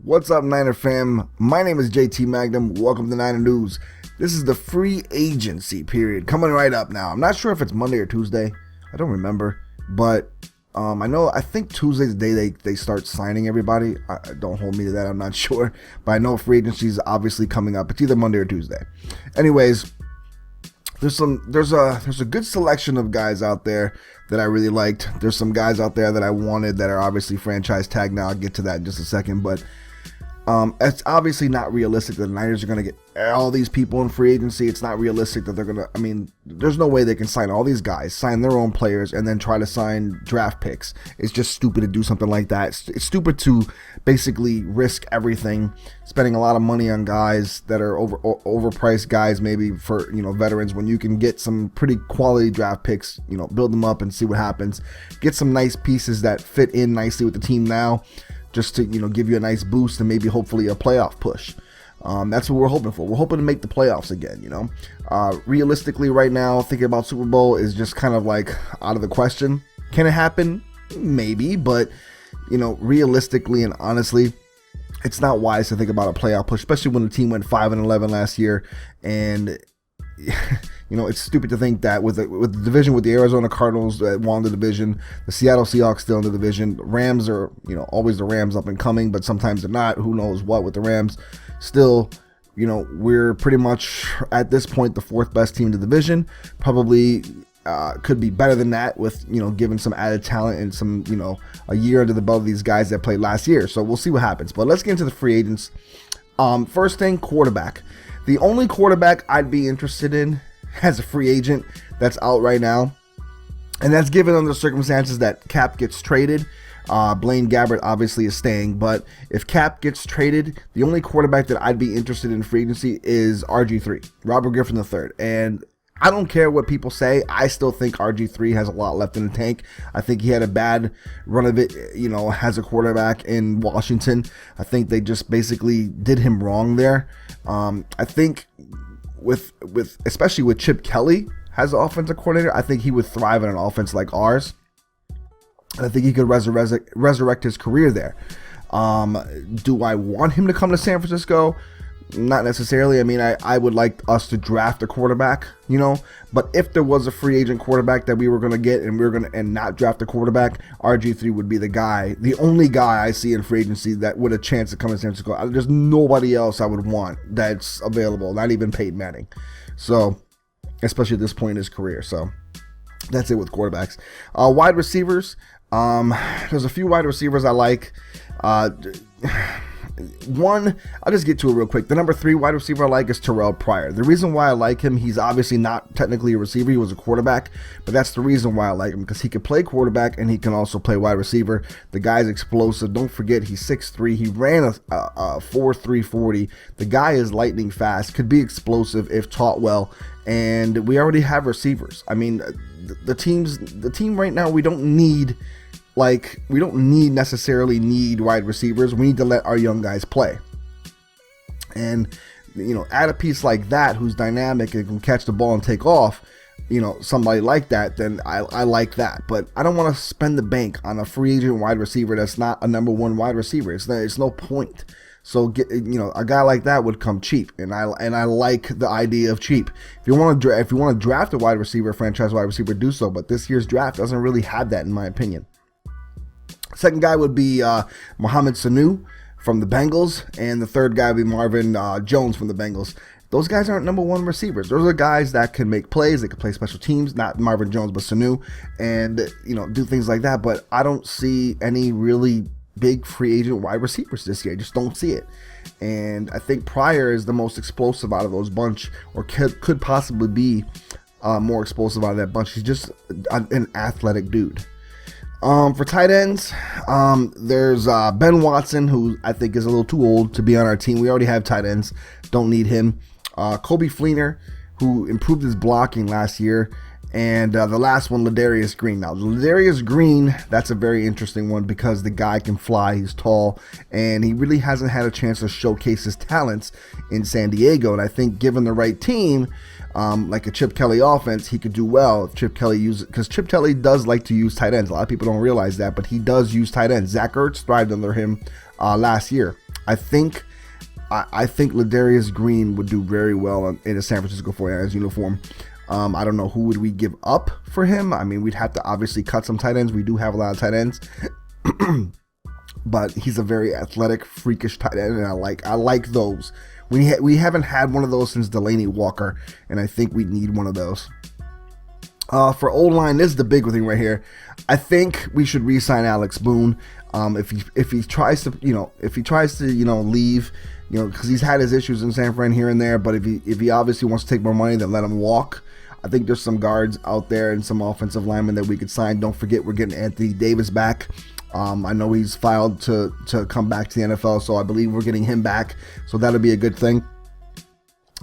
What's up, Niner fam? My name is JT Magnum. Welcome to Niner News. This is the free agency period coming right up now. I'm not sure if it's Monday or Tuesday. I don't remember, but I think Tuesday's the day they start signing everybody. Don't hold me to that. I'm not sure, but I know free agency is obviously coming up. It's either Monday or Tuesday. Anyways, there's a good selection of guys out there that I really liked. There's some guys out there that I wanted that are obviously franchise tagged now. I'll get to that in just a second, but it's obviously not realistic that the Niners are going to get all these people in free agency. It's not realistic that they're going to, there's no way they can sign all these guys, sign their own players, and then try to sign draft picks. It's just stupid to do something like that. It's stupid to basically risk everything, spending a lot of money on guys that are overpriced guys, maybe for, veterans, when you can get some pretty quality draft picks, build them up and see what happens. Get some nice pieces that fit in nicely with the team now, just to give you a nice boost and maybe hopefully a playoff push. That's what we're hoping for. We're hoping to make the playoffs again. Realistically, right now, thinking about Super Bowl is just kind of like out of the question. Can it happen? Maybe, but realistically and honestly, it's not wise to think about a playoff push, especially when the team went 5-11 last year. And it's stupid to think that with the division, with the Arizona Cardinals that won the division, the Seattle Seahawks still in the division, Rams are, always the Rams up and coming, but sometimes they're not. Who knows what with the Rams? Still, we're pretty much at this point the fourth best team in the division. Probably could be better than that with, given some added talent and some, a year under the belt of these guys that played last year. So we'll see what happens. But let's get into the free agents. First thing, quarterback. The only quarterback I'd be interested in as a free agent that's out right now, and that's given under the circumstances that Cap gets traded. Blaine Gabbert obviously is staying, but if Cap gets traded, the only quarterback that I'd be interested in free agency is RG3, Robert Griffin III. And I don't care what people say. I still think RG3 has a lot left in the tank. I think he had a bad run of it, as a quarterback in Washington. I think they just basically did him wrong there. I think with especially with Chip Kelly as an offensive coordinator, I think he would thrive in an offense like ours. I think he could resurrect his career there. Do I want him to come to San Francisco? Not necessarily. I would like us to draft a quarterback, but if there was a free agent quarterback that we were going to get and not draft a quarterback, RG3 would be the guy, the only guy I see in free agency that would have a chance to come to San Francisco. There's nobody else I would want that's available, not even Peyton Manning. So, especially at this point in his career. So, that's it with quarterbacks. Wide receivers. There's a few wide receivers I like. One, I'll just get to it real quick. The number 3 wide receiver I like is Terrell Pryor. The reason why I like him, he's obviously not technically a receiver. He was a quarterback, but that's the reason why I like him, because he can play quarterback and he can also play wide receiver. The guy's explosive. Don't forget, he's 6'3". He ran a 4.3 40. The guy is lightning fast, could be explosive if taught well, and we already have receivers. The team right now, we don't necessarily need wide receivers. We need to let our young guys play. And, add a piece like that who's dynamic and can catch the ball and take off, somebody like that, then I like that. But I don't want to spend the bank on a free agent wide receiver that's not a number 1 wide receiver. It's no point. So a guy like that would come cheap, and I like the idea of cheap. If you want to draft a wide receiver, franchise wide receiver, do so. But this year's draft doesn't really have that, in my opinion. Second guy would be Mohamed Sanu from the Bengals, and the third guy would be Marvin Jones from the Bengals. Those guys aren't number 1 receivers. Those are guys that can make plays. They can play special teams, not Marvin Jones, but Sanu, and do things like that. But I don't see any really big free agent wide receivers this year. I just don't see it. And I think Pryor is the most explosive out of those bunch, or could possibly be more explosive out of that bunch. He's just an athletic dude. For tight ends, there's Ben Watson, who I think is a little too old to be on our team. We already have tight ends. Don't need him. Kobe Fleener, who improved his blocking last year. And the last one, Ladarius Green. Now, Ladarius Green, that's a very interesting one because the guy can fly. He's tall, and he really hasn't had a chance to showcase his talents in San Diego. And I think given the right team, like a Chip Kelly offense, he could do well if Chip Kelly uses, because Chip Kelly does like to use tight ends. A lot of people don't realize that, but he does use tight ends. Zach Ertz thrived under him last year. I think Ladarius Green would do very well in a San Francisco 49ers uniform. I don't know who would we give up for him. I mean, we'd have to obviously cut some tight ends. We do have a lot of tight ends. But he's a very athletic, freakish tight end, and I like those. We haven't had one of those since Delaney Walker, and I think we need one of those. For O-line, this is the big thing right here. I think we should re-sign Alex Boone. If he tries to leave, because he's had his issues in San Fran here and there, but if he obviously wants to take more money, then let him walk. I think there's some guards out there and some offensive linemen that we could sign. Don't forget, we're getting Anthony Davis back. I know he's filed to come back to the NFL, so I believe we're getting him back. So that'll be a good thing.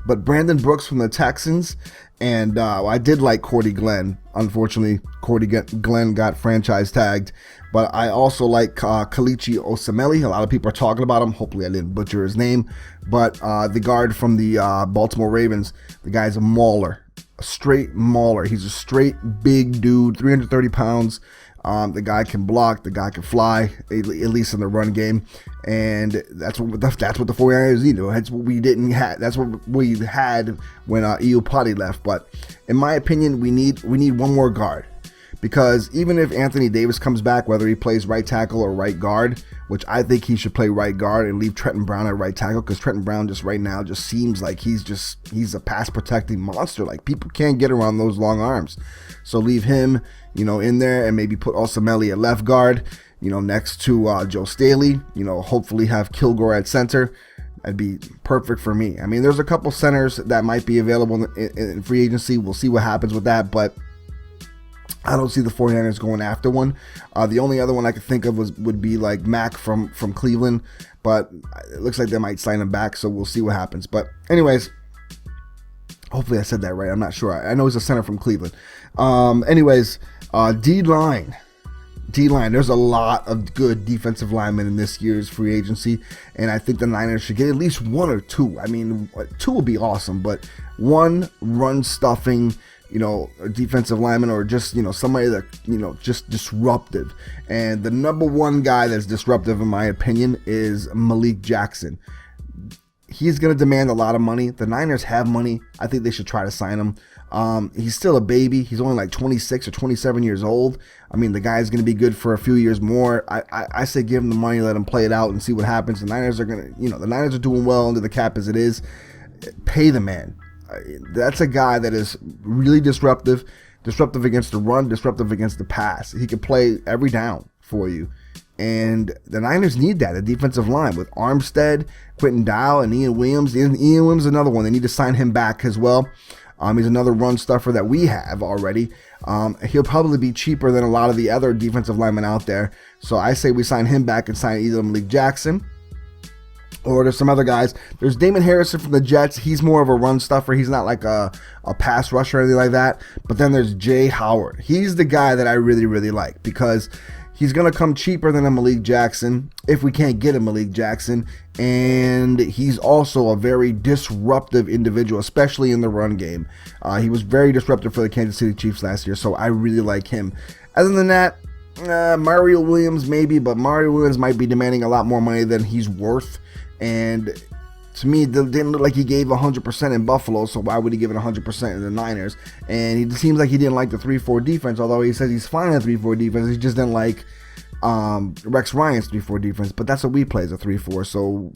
But Brandon Brooks from the Texans, and I did like Cordy Glenn. Unfortunately, Cordy Glenn got franchise tagged. But I also like Kalichi Osemele. A lot of people are talking about him. Hopefully I didn't butcher his name. But the guard from the Baltimore Ravens, the guy's a mauler. A straight mauler. He's a straight big dude, 330 pounds. The guy can block, the guy can fly, at least in the run game, and that's what the 49ers need. That's what we didn't have. That's what we had when Iupati left. But in my opinion, we need one more guard, because even if Anthony Davis comes back, whether he plays right tackle or right guard, which I think he should play right guard and leave Trenton Brown at right tackle, because Trenton Brown just right now just seems like he's a pass protecting monster. Like, people can't get around those long arms, so leave him in there, and maybe put Osemele at left guard, next to Joe Staley, hopefully have Kilgore at center. That'd be perfect for me. I mean, there's a couple centers that might be available in free agency. We'll see what happens with that, but I don't see the 49ers going after one. The only other one I could think of would be like Mack from Cleveland, but it looks like they might sign him back, so we'll see what happens. But anyways, hopefully I said that right. I'm not sure. I know he's a center from Cleveland. D-line. There's a lot of good defensive linemen in this year's free agency, and I think the Niners should get at least one or two. I mean, two would be awesome, but one run-stuffing, defensive lineman, or just, somebody that, just disruptive. And the number one guy that's disruptive, in my opinion, is Malik Jackson. He's going to demand a lot of money. The Niners have money. I think they should try to sign him. He's still a baby. He's only like 26 or 27 years old. I mean, the guy's going to be good for a few years more. I say give him the money, let him play it out and see what happens. The Niners are going to, the Niners are doing well under the cap as it is. Pay the man. That's a guy that is really disruptive against the run, disruptive against the pass. He can play every down for you. And the Niners need that, a defensive line with Armstead, Quentin Dow, and Ian Williams. Ian Williams is another one. They need to sign him back as well. He's another run stuffer that we have already. He'll probably be cheaper than a lot of the other defensive linemen out there. So I say we sign him back and sign either Malik Jackson, or there's some other guys. There's Damon Harrison from the Jets. He's more of a run stuffer. He's not like a pass rusher or anything like that. But then there's Jay Howard. He's the guy that I really, really like, because he's going to come cheaper than a Malik Jackson if we can't get a Malik Jackson. And he's also a very disruptive individual, especially in the run game. He was very disruptive for the Kansas City Chiefs last year, so I really like him. Other than that, Mario Williams maybe, but Mario Williams might be demanding a lot more money than he's worth. And to me, it didn't look like he gave 100% in Buffalo, so why would he give it 100% in the Niners? And it seems like he didn't like the 3-4 defense, although he says he's fine in the 3-4 defense. He just didn't like Rex Ryan's 3-4 defense, but that's what we play, as a 3-4. So,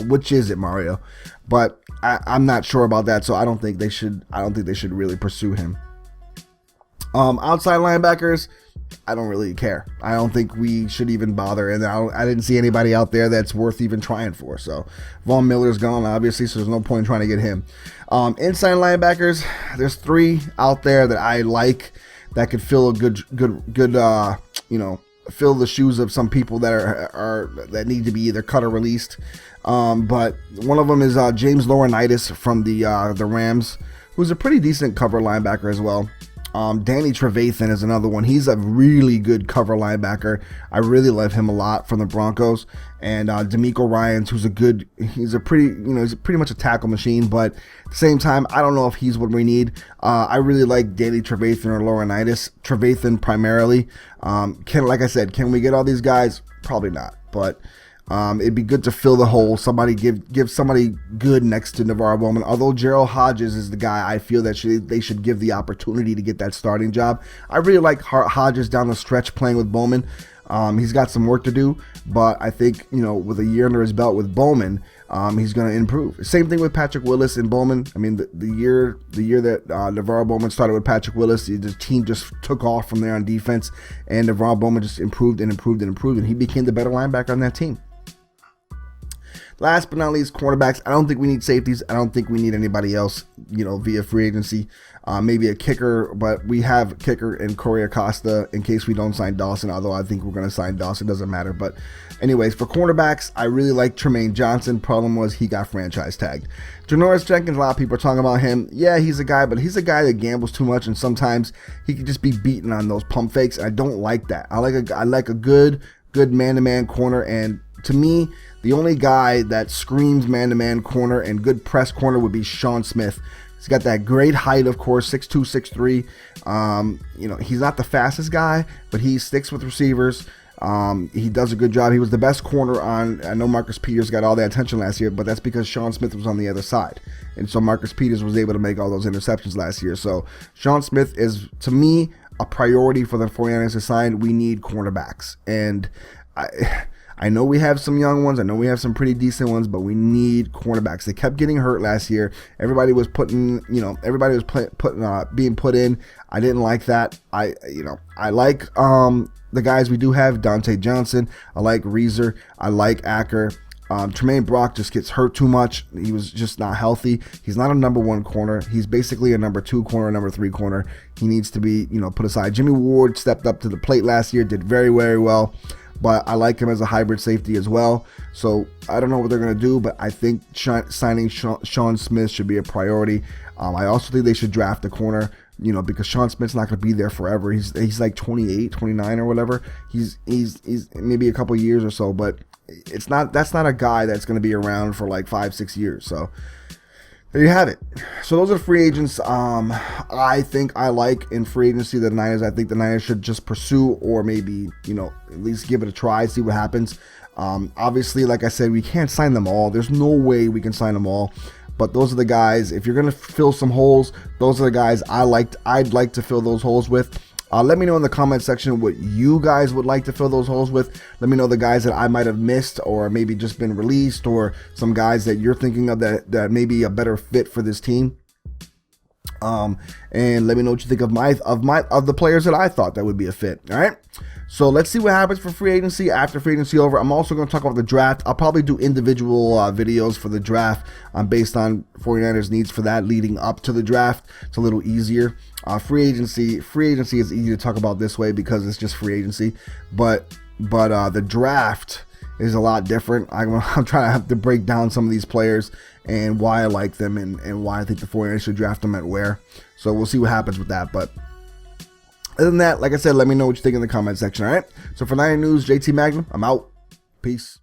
which is it, Mario? But I'm not sure about that, so I don't think they should really pursue him. Outside linebackers, I don't really care. I don't think we should even bother, and I didn't see anybody out there that's worth even trying for. So Von Miller's gone, obviously, so there's no point in trying to get him. Inside linebackers, there's three out there that I like that could fill a good fill the shoes of some people that are that need to be either cut or released. But one of them is James Laurinaitis from the Rams, who's a pretty decent cover linebacker as well. Danny Trevathan is another one. He's a really good cover linebacker. I really love him a lot from the Broncos. And D'Amico Ryans, he's pretty much a tackle machine, but at the same time, I don't know if he's what we need. I really like Danny Trevathan or Laurinaitis. Trevathan primarily. Like I said, can we get all these guys? Probably not. But It'd be good to fill the hole. Somebody give somebody good next to Navarro Bowman. Although Gerald Hodges is the guy I feel that they should give the opportunity to get that starting job. I really like Hodges down the stretch playing with Bowman. He's got some work to do, but I think, with a year under his belt with Bowman, he's going to improve. Same thing with Patrick Willis and Bowman. I mean, the year that Navarro Bowman started with Patrick Willis, the team just took off from there on defense, and Navarro Bowman just improved, and he became the better linebacker on that team. Last but not least, cornerbacks. I don't think we need safeties. I don't think we need anybody else, via free agency. Maybe a kicker, but we have a kicker in Corey Acosta in case we don't sign Dawson, although I think we're going to sign Dawson. Doesn't matter. But anyways, for cornerbacks, I really like Tremaine Johnson. Problem was he got franchise tagged. Janoris Jenkins, a lot of people are talking about him. Yeah, he's a guy, but he's a guy that gambles too much, and sometimes he could just be beaten on those pump fakes. I don't like that. I like a good man-to-man corner, and to me, the only guy that screams man-to-man corner and good press corner would be Sean Smith. He's got that great height, of course, 6'2", 6'3". He's not the fastest guy, but he sticks with receivers. He does a good job. He was the best corner on. I know Marcus Peters got all the attention last year, but that's because Sean Smith was on the other side. And so Marcus Peters was able to make all those interceptions last year. So Sean Smith is, to me, a priority for the 49ers to sign. We need cornerbacks. And I know we have some young ones. I know we have some pretty decent ones, but we need cornerbacks. They kept getting hurt last year. Everybody was being put in. I didn't like that. I like the guys we do have. Dante Johnson. I like Reeser. I like Acker. Tremaine Brock just gets hurt too much. He was just not healthy. He's not a number one corner. He's basically a number two corner, number three corner. He needs to be, put aside. Jimmy Ward stepped up to the plate last year, did very, very well. But I like him as a hybrid safety as well. So I don't know what they're going to do, but I think signing Sean Smith should be a priority. I also think they should draft a corner, because Sean Smith's not going to be there forever. He's like 28, 29 or whatever. He's maybe a couple years or so, but that's not a guy that's going to be around for like 5-6 years. So there you have it. So those are the free agents I think I like in free agency. The Niners, I think the Niners should just pursue, or maybe, at least give it a try, see what happens. Obviously, like I said, we can't sign them all. There's no way we can sign them all. But those are the guys, if you're going to fill some holes, those are the guys I'd like to fill those holes with. Let me know in the comment section what you guys would like to fill those holes with. Let me know the guys that I might have missed, or maybe just been released, or some guys that you're thinking of that may be a better fit for this team. And let me know what you think of the players that I thought that would be a fit. All right. So let's see what happens for free agency after free agency over. I'm also going to talk about the draft. I'll probably do individual videos for the draft based on 49ers needs for that leading up to the draft. It's a little easier. Free agency is easy to talk about this way because it's just free agency. But the draft is a lot different. I'm trying to have to break down some of these players and why I like them and why I think the 49ers should draft them at where. So we'll see what happens with that. But other than that, like I said, let me know what you think in the comment section, all right? So for NinerNews, JT Magnum, I'm out. Peace.